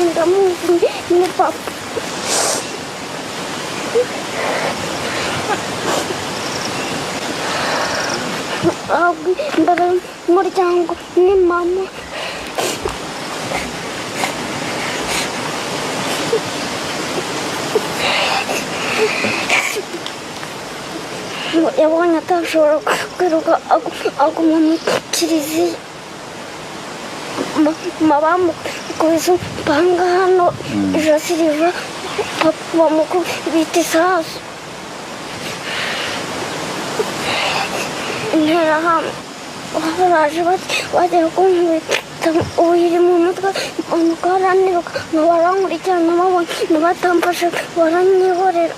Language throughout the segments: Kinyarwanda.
ndamuzi ni papa. Imbere y'umuryango ni mama. Yabonye atashobora kwiruka aguma mu kiliziya. Bamukubise impanga hano ijosi riva, bamukubita isasu. Interahamwe baraje bagera kunkubita ubuhiri mu mutwe, baraniruka barankurikirana babonye batamfashe baranyihorera.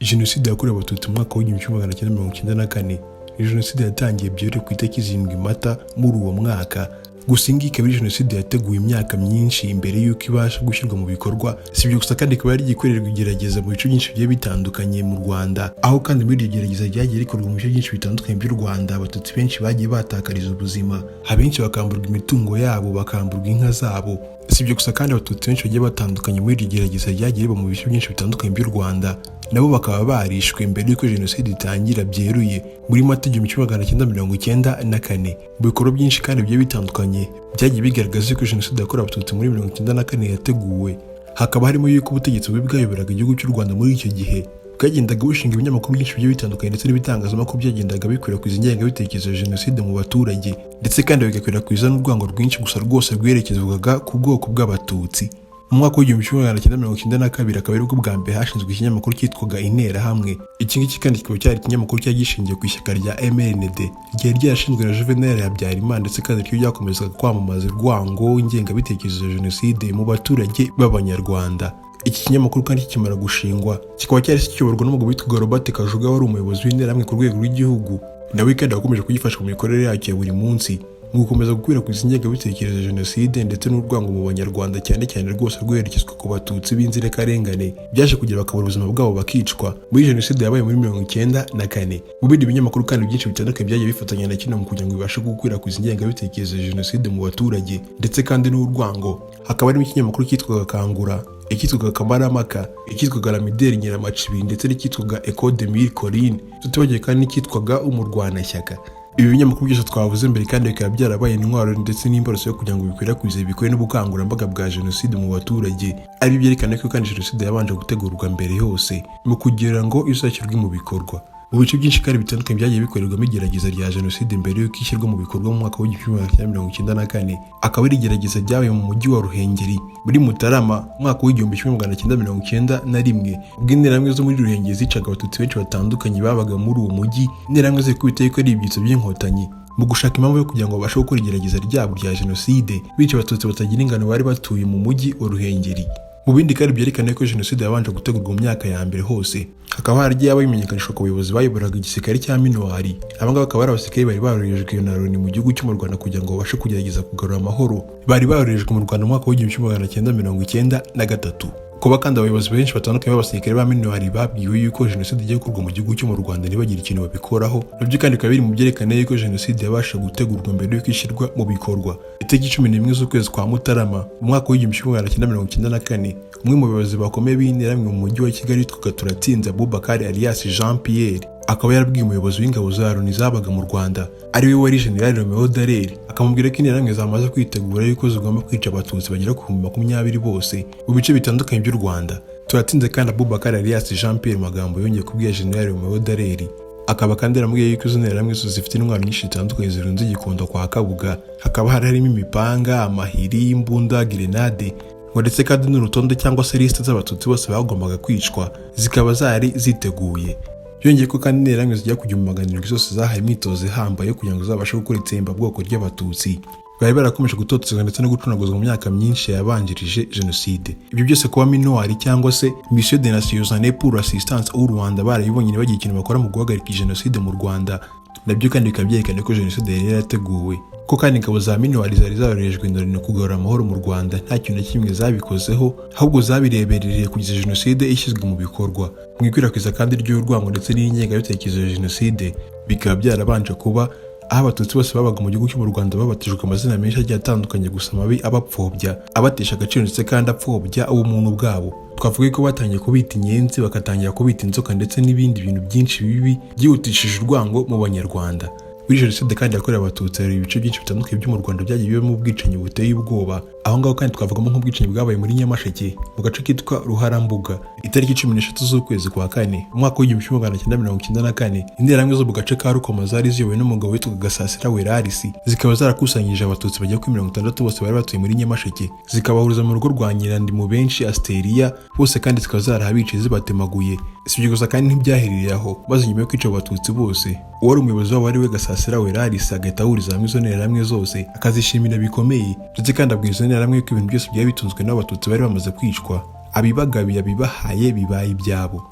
Jenoside yakorewe Abatutsi mu mwaka w'1994 ni jenoside yatangiye byore ku itariki 7 Mata muri uwo mwaka. Gusa iyi ikaba ari jenoside yateguwe imyaka myinshi imbere y'uko ibasha gushyirwa mu bikorwa. Si ibyo gusa kandi ikaba yari igikorerwa igerageza mu bice byinshi bigiye bitandukanye mu Rwanda, aho kandi muri iryo gerageza ryagiye rikorwa mu bice byinshi bitandukanye by'u Rwanda Abatutsi benshi bagiye batakariza ubuzima, abenshi bakamburwa imitungo yabo, bakamburwa inka zabo. Si ibyo gusa kandi Abatutsi benshi bagiye batandukanye muri iryo gerageza ryagiye riba mu bice byinshi bitandukanye by'u Rwanda nabo bakaba barishwe mbere y'uko jenoside itangira byeruye muri Mata 1994. Mu bikorwa byinshi kandi bigiye bitandukanye byagiye bigaragaza ko jenoside yakorewe Abatutsi muri 1994 yateguwe. Hakaba harimo yuko ubutegetsi bubi bwayoboraga igihugu cy'u Rwanda muri icyo gihe bwagendaga bushinga ibinyamakuru byinshi bigiye bitandukanye ndetse n'ibitangazamakuru byagendaga bikwirakwiza ingengabitekerezo ya jenoside mu baturage, ndetse kandi bigakwirakwiza n'urwango rwinshi gusa rwose rwerekezwaga ku bwoko bw'Abatutsi. Mu mwaka w'1992 akaba aribwo bwa mbere hashinzwe ikinyamakuru cyitwaga Interahamwe. Iki ngiki kandi kikaba cyari ikinyamakuru cyari gishingiye ku ishyaka rya MRND ryari ryarashinzwe na Juvenal Habyarimana, ndetse kandi ryo ryakomezaga kwamamaza urwango, ingengabitekerezo ya jenoside mu baturage b'Abanyarwanda. Iki kinyamakuru kandi kikimara gushingwa kikaba cyari kiyoborwa n'umugabo witwa Robert Kajuga wari umuyobozi w'Interahamwe ku rwego rw'igihugu, nawe kandi wakomeje kugifasha mu mikorere yacyo ya buri munsi mu gukomeza gukwirakwiza ingengabitekerezo ya jenoside ndetse n'urwango mu Banyarwanda, cyane cyane rwose rwerekezwa ku Batutsi b'inzirakarengane byaje kugira bakabura ubuzima bwabo bakicwa muri jenoside yabaye muri 1994. Mu bindi binyamakuru kandi byinshi bitandukanye byagiye bifatanya na kino mu kugira ngo bibashe gukwirakwiza ingengabitekerezo ya jenoside mu baturage ndetse kandi n'urwango. Hakaba harimo ikinyamakuru cyitwaga Kangura, icyitwaga Kamaramaka, icyitwaga Lamideri Nyiramacibi ndetse n'icyitwaga Echo de Mille Collines, tutibagiwe kandi n'icyitwaga Umurwanashyaka. Ibi binyamakuru byose twavuze mbere kandi bikaba byarabaye intwaro ndetse n'imbarutso yo kugira ngo bikwirakwize bikore n'ubukangurambaga bwa jenoside mu baturage, ari byerekana ko kandi jenoside yabanje gutegurwa mbere hose mu kugira ngo izashyirwe mu bikorwa. Mu bice byinshi kandi bitandukanye byagiye bikorerwamo igerageza rya jenoside mbere y'uko ishyirwa mu bikorwa mu mwaka w'1994. Akaba ari igerageza ryabaye mu mujyi wa Ruhengeri muri Mutarama mu mwaka w'1991, ubwo interahamwe zo muri Ruhengeri zicaga Abatutsi benshi batandukanye babaga muri uwo mujyi. Interahamwe zikubita yuko ari ibyitso by'inkotanyi mu gushaka impamvu yo kugira ngo babashe gukora igerageza ryabo rya jenoside, bityo Abatutsi batagira ingano bari batuye mu mujyi wa Ruhengeri. Mu bindi kandi byerekana ko jenoside yabanje gutegurwa mu myaka ya mbere hose, hakaba haragiye abayimenyekanishwa ku bayobozi bayoboraga igisirikare cya Minuari. Abangaba bakaba ari abasirikare bari barorejwe na Loni mu gihugu cyo mu Rwanda kugira ngo babashe kugerageza kugarura amahoro. Bari barorejwe mu Rwanda mu mwaka w'1993. Kuba kandi abayobozi benshi batandukanye b'abasirikare ba Minuari babwiwe yuko jenoside igiye gukorwa mu gihugu cyo mu Rwanda ntibagire ikintu babikoraho, nabyo kandi bikaba biri mu byerekana yuko jenoside yabasha gutegurwa mbere y'uko ishyirwa mu bikorwa. Itariki 11 z'ukwezi kwa Mutarama mu mwaka w'1994, umwe mu bayobozi bakomeye b'Interahamwe mu mujyi wa Kigali witwaga Turatsinze Abubakar alias Jean Pierre akaba yarabwiye umuyobozi w'ingabo za Loni zabaga mu Rwanda ari we wari General Romeo Dallaire, akamubwira ko Interahamwe zamaze kwitegura yuko zigomba kwica Abatutsi bagera ku 20 bose mu bice bitandukanye by'u Rwanda. Turatsinze kandi Abubakar alias Jean Pierre magambo yongeye kubwira General Romeo Dallaire, akaba kandi yaramubwiye yuko izo Interahamwe zifite intwaro nyinshi zitandukanye zirunze Gikondo kwa Kabuga. Hakaba harimo imipanga, amahiri, imbunda, grenade ndetse kandi n'urutonde cyangwa se liste z'Abatutsi bose bagombaga kwicwa zikaba zari ziteguye. Yongeye ko kandi Interahamwe zijya kujya mu maganiro zose zahaye imyitozo ihambaye kugira ngo zabashe gukora itsembabwoko ry'Abatutsi bari barakomeje gutotezwa ndetse no gucunaguzwa mu myaka myinshi yabanjirije jenoside. Ibyo byose kuba Minuari cyangwa se Mission des Nations Unies pour l'assistance au Rwanda barayibonye bagiye ikintu bakora mu guhagarika jenoside mu Rwanda, nabyo kandi bikaba byerekana ko jenoside yari yarateguwe. Ko kandi ingabo za Minuari zari zarorejwe no kugarura amahoro mu Rwanda nta kintu na kimwe zabikozeho, ahubwo zabireberereye kugeza jenoside ishyizwe mu bikorwa. Mu ikwirakwiza kandi ry'urwango ndetse n'ingengabitekerezo ya jenoside bikaba byarabanje kuba aho abatutsi bose babaga mu gihugu cyo mu Rwanda babatijwe amazina menshi agiye atandukanye gusa mabi abapfobya, abatesha agaciro ndetse kandi apfobya ubumuntu bwabo. Twavuga ko batangiye kubita inyenzi, bakatangira kubita inzoka ndetse n'ibindi bintu byinshi bibi byihutishije urwango mu Banyarwanda. Muri jenoside kandi yakorewe abatutsi hari ibice byinshi bitandukanye byo mu Rwanda byagiye bibamo ubwicanyi buteye ubwoba. Aho ngaho kandi twavugamo nk'ubwicanyi bwabaye muri Nyamasheke mu gace kitwa Ruharambuga itariki 13 z'ukwezi kwa kane umwaka w'1994. Interahamwe zo mu gace ka Rukoma zari ziyobowe n'umugabo witwaga Gasasira Werarisi, zikaba zarakusanyije abatutsi bajya kuri 60 bose bari batuye muri Nyamasheke, zikabahuriza mu rugo rwa Nyirandi mu benshi Asteria, bose kandi zikaba zarahabiciye zibatemaguye. Si ibyo gusa kandi ntibyahereye aho, maze nyuma yo kwica abatutsi bose uwari umuyobozi wabo ari we Gasasira Werarisi agahita ahuriza hamwe izo nterahamwe zose akazishimira bikomeye, ndetse kandi abwira izo nterahamwe ko ibintu byose byari bitunzwe n'abatutsi bari bamaze kwicwa abibagabiye abibahaye bibaye ibyabo.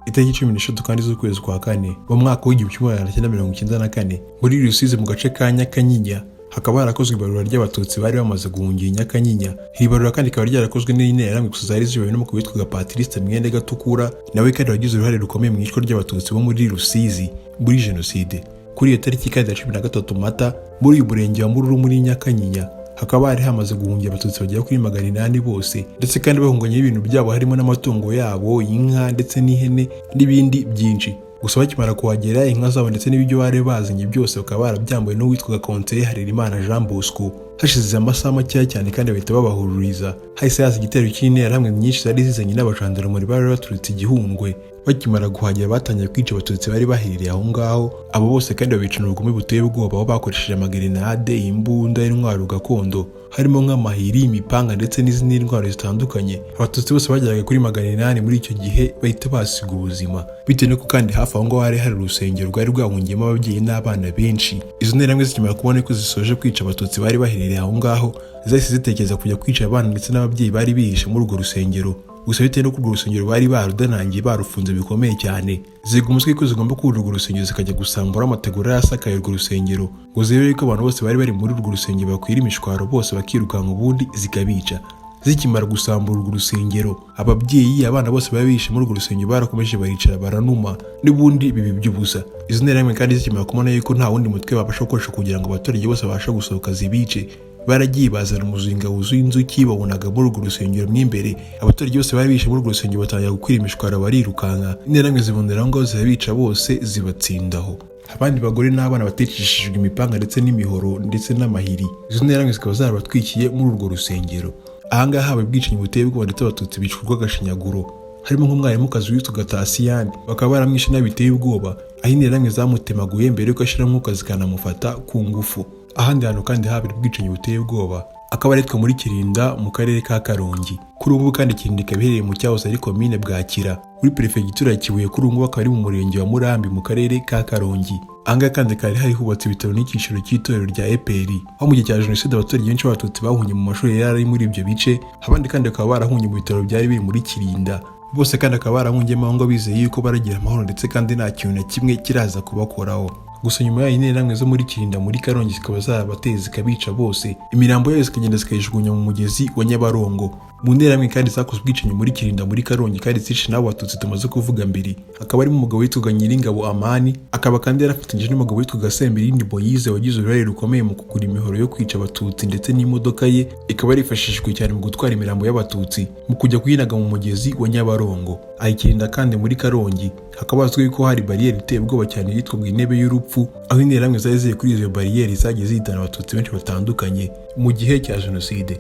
Itariki 13 kandi z'ukwezi kwa kane mu mwaka w'1994 muri Rusizi mu gace ka Nyakanyinya hakaba harakozwe ibarura ry'abatutsi bari bamaze guhungira Nyakanyinya. Iri barura kandi ikaba ryarakozwe n'interahamwe gusa zari ziyobowe n'umugabo witwaga Patrice Mwene Gatukura, nawe kandi wagize uruhare rukomeye mu icwa ry'abatutsi bo muri Rusizi muri jenoside. Kuri iyo tariki kandi ya 13 Mata muri uyu murenge wa Mururu muri Nyakanyinya hakaba hari hamaze guhungira abatutsi bagera kuri 800 bose, ndetse kandi bahunganye ibintu byabo harimo n'amatungo yabo, inka ndetse n'ihene n'ibindi byinshi. Gusa bakimara kuhagera inka zabo ndetse n'ibyo bari bazanye byose bakaba barabyambuye n'uwitwaga Konseye Harerimana Jean Bosco. Hashize amasaha make cyane kandi bahita babahururiza, hahise haza igitero cy'interahamwe nyinshi zari zizanye n'abajandarumuri bari baturutse Igihundwe. Bakimara guhagera batangiye kwica abatutsi bari baherereye aho ngaho, abo bose kandi babicana ubugome buteye ubwoba, aho bakoresheje amagerenade, imbunda, intwaro gakondo harimo nk'amahiri, imipanga ndetse n'izindi ntwaro zitandukanye. Abatutsi bose bageraga kuri 800 muri icyo gihe bahita basiga ubuzima, bitewe nuko kandi hafi aho ngaho hari urusengero rwari rwahungiyemo ababyeyi n'abana benshi. Izo nterahamwe zikimara kubona ko zisoje kwica abatutsi bari baherereye aho ngaho, zahise zitekereza kujya kwica abana ndetse n'ababyeyi bari bihishe muri urwo rusengero. Gusa bitewe n'uko urwo rusengero bari barudanangiye barufunze bikomeye cyane, ziga umutwe ko zigomba kurira urwo rusengero zikajya gusambura amategura yasakaye urwo rusengero, ngo zirebe ko abantu bose bari muri urwo rusengero bakwira imishwaro bose bakirukanka ubundi zikabica. Zikimara gusambura urwo rusengero, ababyeyi abana bose bari bihishe muri urwo rusengero barakomeje baricara baranuma n'ubundi bibi by'ubusa. Izo nterahamwe kandi zikimara kubona yuko nta wundi mutwe babasha gukoresha kugira ngo abaturage bose babashe gusohoka zibice, baragiye bazana umuzinga wuzuye inzuki babonaga muri urwo rusengero mw'imbere. Abaturage bose bari bishe muri urwo rusengero batangira gukwira imishwaro barirukanka. Interahamwe zibonera ngo zirabica bose zibatsindaho. Abandi bagore n'abana batekeshejwe imipanga ndetse n'imihoro ndetse n'amahiri, izo nterahamwe zikaba zarabatwikiye muri urwo rusengero. Ahangaha habaye ubwicanyi buteye ubwoba ndetse abatutsi bicurwa agashinyaguro, harimo nk'umwarimukazi witwaga Tasiyani bakaba baramwishe n'abiteye ubwoba, aho interahamwe zamutemaguye mbere yuko ashira mwuka zikanamufata ku ngufu. Ahandi hantu kandi habera ubwicanyi buteye ubwoba akaba aritwa muri Kirinda mu karere ka Karongi. Kuri ubu kandi Kirinda ikaba iherereye mu cyahoze ari komine Bwakira muri perefegitura ya Kibuye, kuri ubu akaba ari mu murenge wa Murambi mu karere ka Karongi. Ahangaha kandi kari hari hubatse ibitaro n'icyiciro cy'itorero rya EPR, aho mu gihe cya jenoside abaturage benshi b'abatutsi bahungiye mu mashuri yari ari muri ibyo bice, abandi kandi bakaba barahungiye mu bitaro byari biri muri Kirinda. Bose kandi bakaba barahungiyemo aho ngo bizeye yuko baragira amahoro ndetse kandi nta kintu na kimwe kiraza kubakoraho. Gusa nyuma y'aho interahamwe zo muri Kirinda muri Karongi zikaba zarabateye zikabica bose, imirambo yose ikagenda zikayijugunya mu mugezi wa Nyabarongo. Mu nterahamwe kandi zakoze ubwicanyi muri Kirinda muri Karongi kandi zishe n'abo batutsi tumaze kuvuga mbere, akaba arimo umugabo witwaga Nyiringabo Amani, akaba kandi yarafatanyije n'umugabo witwaga Semirindi Moyize wagize uruhare rukomeye mu kugura imihoro yo kwica abatutsi, ndetse n'imodoka ye ikaba yarifashishijwe cyane mu gutwara imirambo y'abatutsi mu kujya kuyinaga mu mugezi wa Nyabarongo. Ayikirinda kandi muri Karongi hakaba hazwi ko hari bariyeri iteye ubwoba cyane yitwaga intebe y'urupfu, aho interahamwe zari ziri kuri izo bariyeri zagiye zihitana abatutsi benshi batandukanye mu gihe cya jenoside.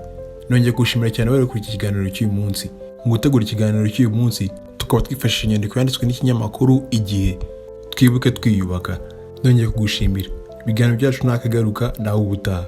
Nongeye gushimira cyane bari kuri iki kiganiro cy'uyu munsi. Mu gutegura ikiganiro cy'uyu munsi tukaba twifashishije inyandiko yanditswe n'ikinyamakuru Igihe, twibuke twiyubaka. Nongeye kugushimira. Ibiganiro byacu nakagaruka nawe ubutaha.